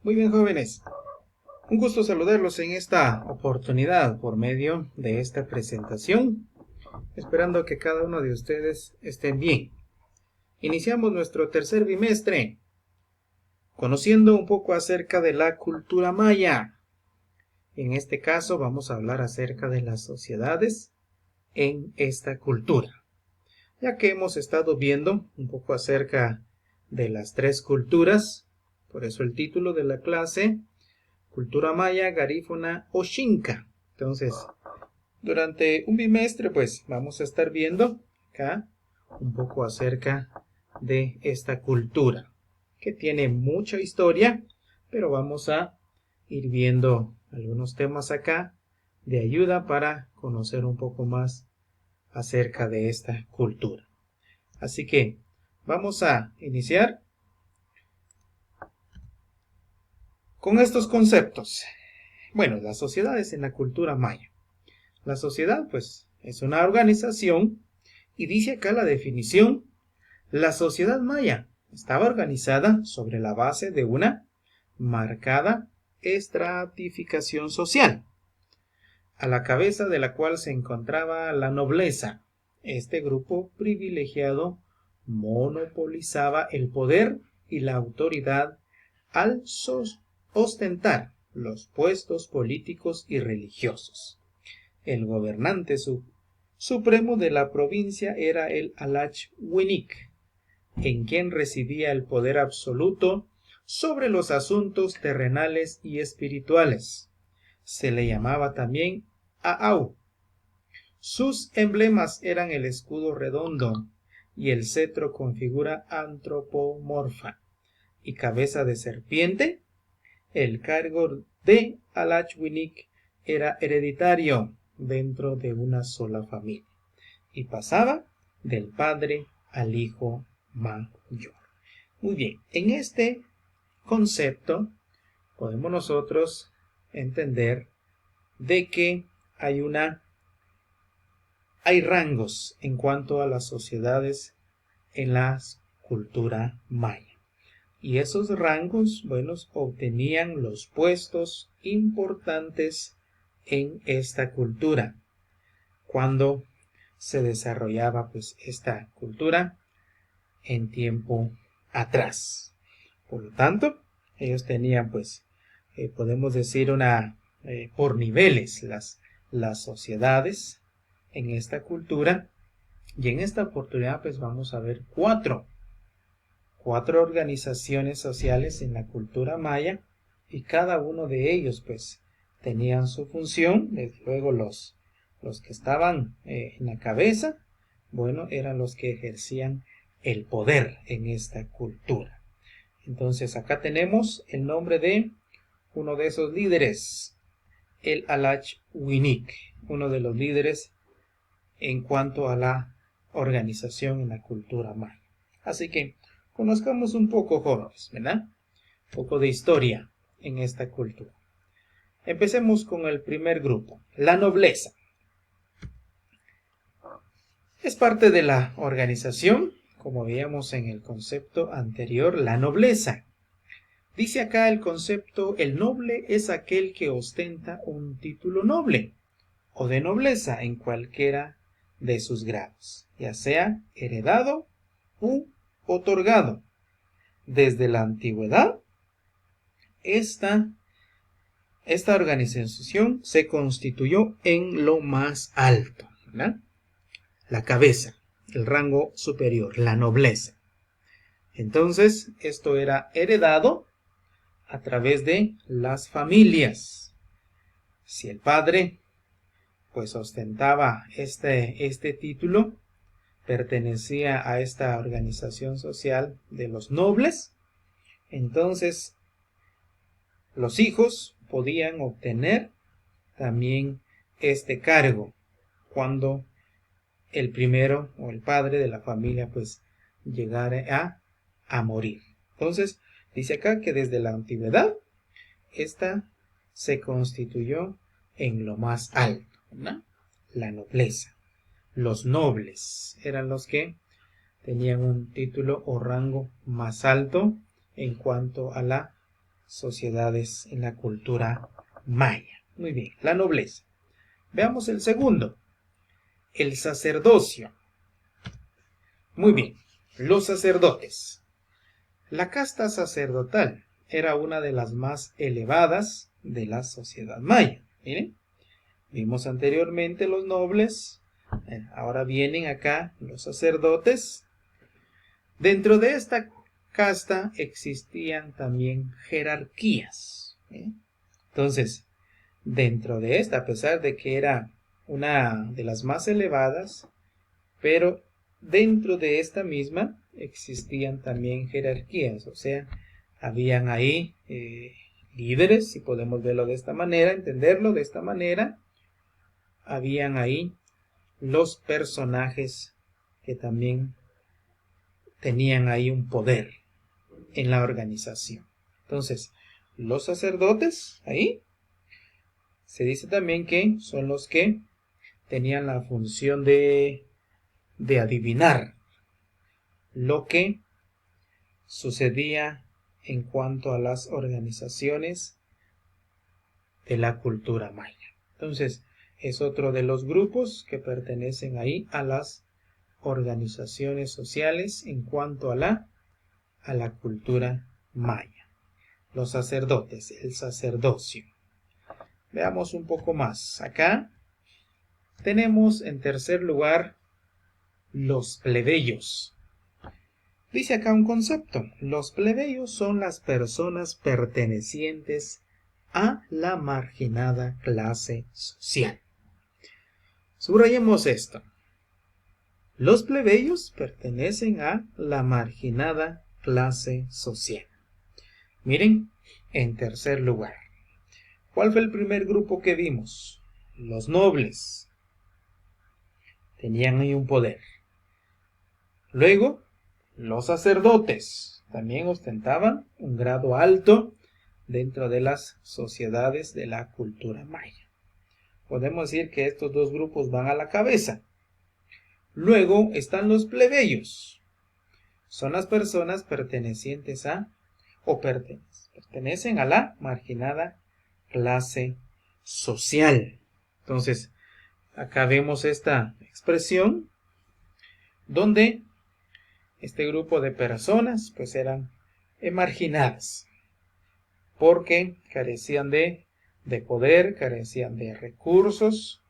Muy bien, jóvenes. Un gusto saludarlos en esta oportunidad por medio de esta presentación, esperando que cada uno de ustedes estén bien. Iniciamos nuestro tercer bimestre, conociendo un poco acerca de la cultura maya. En este caso vamos a hablar acerca de las sociedades en esta cultura, ya que hemos estado viendo un poco acerca de las tres culturas, por eso el título de la clase, cultura maya, garífuna o xinca. Entonces, durante un bimestre, pues vamos a estar viendo acá un poco acerca de esta cultura, que tiene mucha historia, pero vamos a ir viendo algunos temas acá de ayuda para conocer un poco más acerca de esta cultura. Así que vamos a iniciar con estos conceptos. Bueno, las sociedades en la cultura maya. La sociedad, pues, es una organización y dice acá la definición, la sociedad maya estaba organizada sobre la base de una marcada estratificación social, a la cabeza de la cual se encontraba la nobleza. Este grupo privilegiado monopolizaba el poder y la autoridad al ostentar los puestos políticos y religiosos. El gobernante supremo de la provincia era el Alach-Winik, en quien residía el poder absoluto sobre los asuntos terrenales y espirituales. Se le llamaba también Aau. Sus emblemas eran el escudo redondo y el cetro con figura antropomorfa y cabeza de serpiente. El cargo de Alach-Winik era hereditario dentro de una sola familia y pasaba del padre al hijo mayor. Muy bien, en este concepto podemos nosotros entender de que hay rangos en cuanto a las sociedades en la cultura maya. Y esos rangos, bueno, obtenían los puestos importantes en esta cultura. Cuando se desarrollaba pues esta cultura en tiempo atrás. Por lo tanto, ellos tenían pues, podemos decir por niveles las sociedades en esta cultura. Y en esta oportunidad pues vamos a ver cuatro organizaciones sociales en la cultura maya y cada uno de ellos pues tenían su función. Desde luego los que estaban en la cabeza, bueno, eran los que ejercían el poder en esta cultura. Entonces acá tenemos el nombre de uno de esos líderes, el Alach-Winik, uno de los líderes en cuanto a la organización en la cultura maya. Así que conozcamos un poco, jóvenes, ¿verdad? Un poco de historia en esta cultura. Empecemos con el primer grupo, la nobleza. Es parte de la organización, como veíamos en el concepto anterior, la nobleza. Dice acá el concepto, el noble es aquel que ostenta un título noble o de nobleza en cualquiera de sus grados, ya sea heredado u otorgado. Desde la antigüedad, esta organización se constituyó en lo más alto, ¿verdad? La cabeza, el rango superior, la nobleza. Entonces, esto era heredado a través de las familias. Si el padre pues ostentaba este título, pertenecía a esta organización social de los nobles, entonces los hijos podían obtener también este cargo cuando el primero o el padre de la familia pues llegara a morir. Entonces dice acá que desde la antigüedad esta se constituyó en lo más alto, ¿no? La nobleza. Los nobles eran los que tenían un título o rango más alto en cuanto a la sociedades en la cultura maya. Muy bien, la nobleza. Veamos el segundo, el sacerdocio. Muy bien, los sacerdotes. La casta sacerdotal era una de las más elevadas de la sociedad maya. Miren, vimos anteriormente los nobles, ahora vienen acá los sacerdotes. Dentro de esta casta existían también jerarquías. Entonces, dentro de esta, a pesar de que era una de las más elevadas, pero dentro de esta misma existían también jerarquías, o sea, habían ahí líderes, si podemos verlo de esta manera, entenderlo de esta manera, habían ahí los personajes que también tenían ahí un poder en la organización. Entonces, los sacerdotes, ahí, se dice también que son los que tenían la función de adivinar lo que sucedía en cuanto a las organizaciones de la cultura maya. Entonces, es otro de los grupos que pertenecen ahí a las organizaciones sociales en cuanto a la cultura maya. Los sacerdotes, el sacerdocio. Veamos un poco más. Acá tenemos en tercer lugar los plebeyos. Dice acá un concepto. Los plebeyos son las personas pertenecientes a la marginada clase social. Subrayemos esto. Los plebeyos pertenecen a la marginada clase social. Miren, en tercer lugar, ¿cuál fue el primer grupo que vimos? Los nobles. Tenían ahí un poder. Luego, los sacerdotes también ostentaban un grado alto dentro de las sociedades de la cultura maya. Podemos decir que estos dos grupos van a la cabeza. Luego están los plebeyos. Son las personas pertenecientes a o pertenecen a la marginada clase social. Entonces, acá vemos esta expresión donde este grupo de personas pues eran marginadas porque carecían de poder, carecían de recursos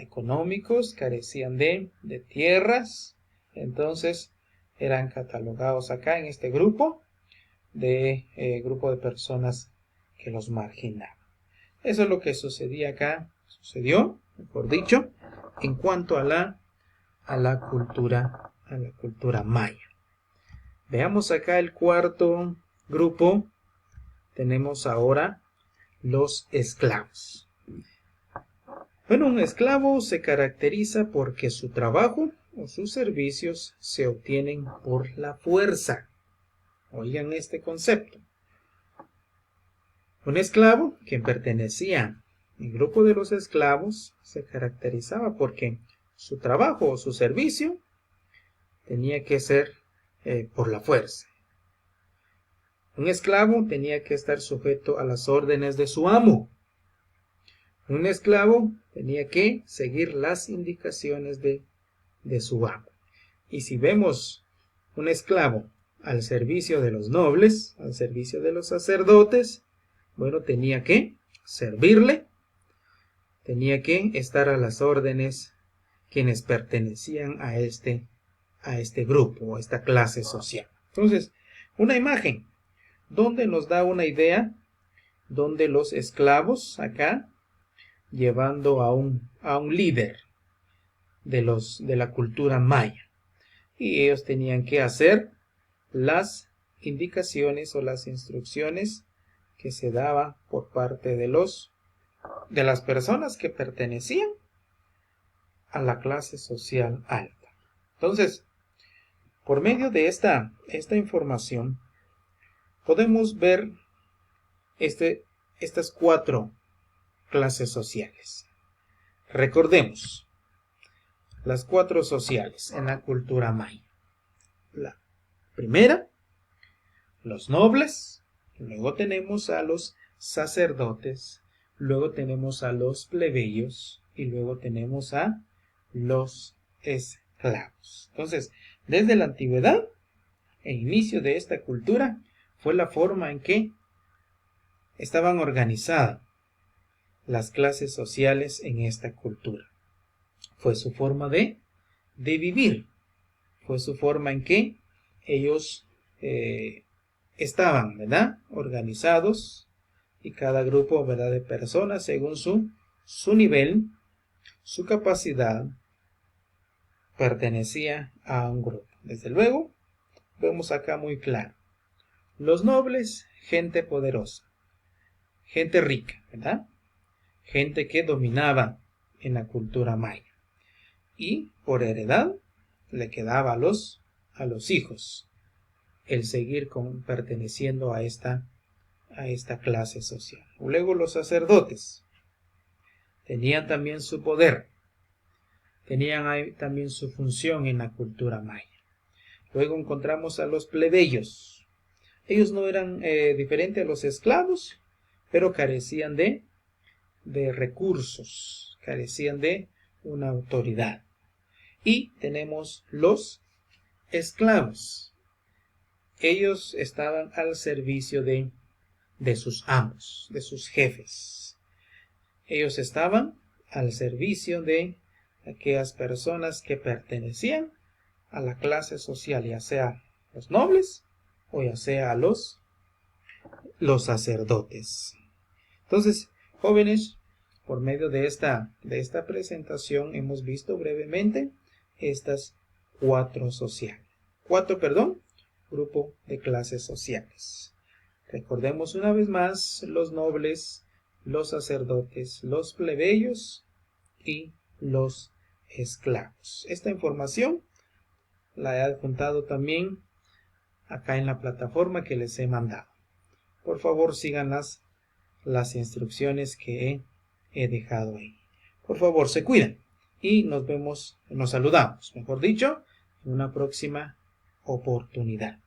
económicos, carecían de tierras. Entonces eran catalogados acá en este grupo de personas que los marginaban. Eso es lo que sucedía acá, sucedió, mejor dicho, en cuanto a la cultura maya. Veamos acá el cuarto grupo. Tenemos ahora los esclavos. Bueno, un esclavo se caracteriza porque su trabajo o sus servicios se obtienen por la fuerza. Oigan este concepto. Un esclavo, quien pertenecía al grupo de los esclavos, se caracterizaba porque su trabajo o su servicio tenía que ser por la fuerza. Un esclavo tenía que estar sujeto a las órdenes de su amo. Un esclavo tenía que seguir las indicaciones de su amo. Y si vemos un esclavo al servicio de los nobles, al servicio de los sacerdotes, bueno, tenía que servirle, tenía que estar a las órdenes quienes pertenecían a este grupo, a esta clase social. Entonces, una imagen donde nos da una idea, donde los esclavos acá, llevando a un líder de la cultura maya, y ellos tenían que hacer las indicaciones o las instrucciones que se daba por parte de las personas que pertenecían a la clase social alta. Entonces, por medio de esta información, podemos ver estas cuatro clases sociales. Recordemos las cuatro sociales en la cultura maya. La primera, los nobles, luego tenemos a los sacerdotes, luego tenemos a los plebeyos y luego tenemos a los esclavos. Entonces, desde la antigüedad, el inicio de esta cultura fue la forma en que estaban organizadas las clases sociales en esta cultura. Fue su forma de vivir, fue su forma en que ellos estaban, ¿verdad?, organizados, y cada grupo, ¿verdad?, de personas según su nivel, su capacidad, pertenecía a un grupo. Desde luego, vemos acá muy claro. Los nobles, gente poderosa, gente rica, ¿verdad? Gente que dominaba en la cultura maya. Y por heredad le quedaba a los hijos el seguir perteneciendo a esta clase social. Luego los sacerdotes tenían también su poder, tenían también su función en la cultura maya. Luego encontramos a los plebeyos. Ellos no eran diferentes a los esclavos, pero carecían de recursos, carecían de una autoridad. Y tenemos los esclavos. Ellos estaban al servicio de sus amos, de sus jefes. Ellos estaban al servicio de aquellas personas que pertenecían a la clase social, ya sea los nobles o ya sea a los sacerdotes. Entonces, jóvenes, por medio de esta presentación hemos visto brevemente estas grupo de clases sociales. Recordemos una vez más los nobles, los sacerdotes, los plebeyos y los esclavos. Esta información la he adjuntado también acá en la plataforma que les he mandado. Por favor, sigan las instrucciones que he dejado ahí. Por favor, se cuidan y nos saludamos, mejor dicho, en una próxima oportunidad.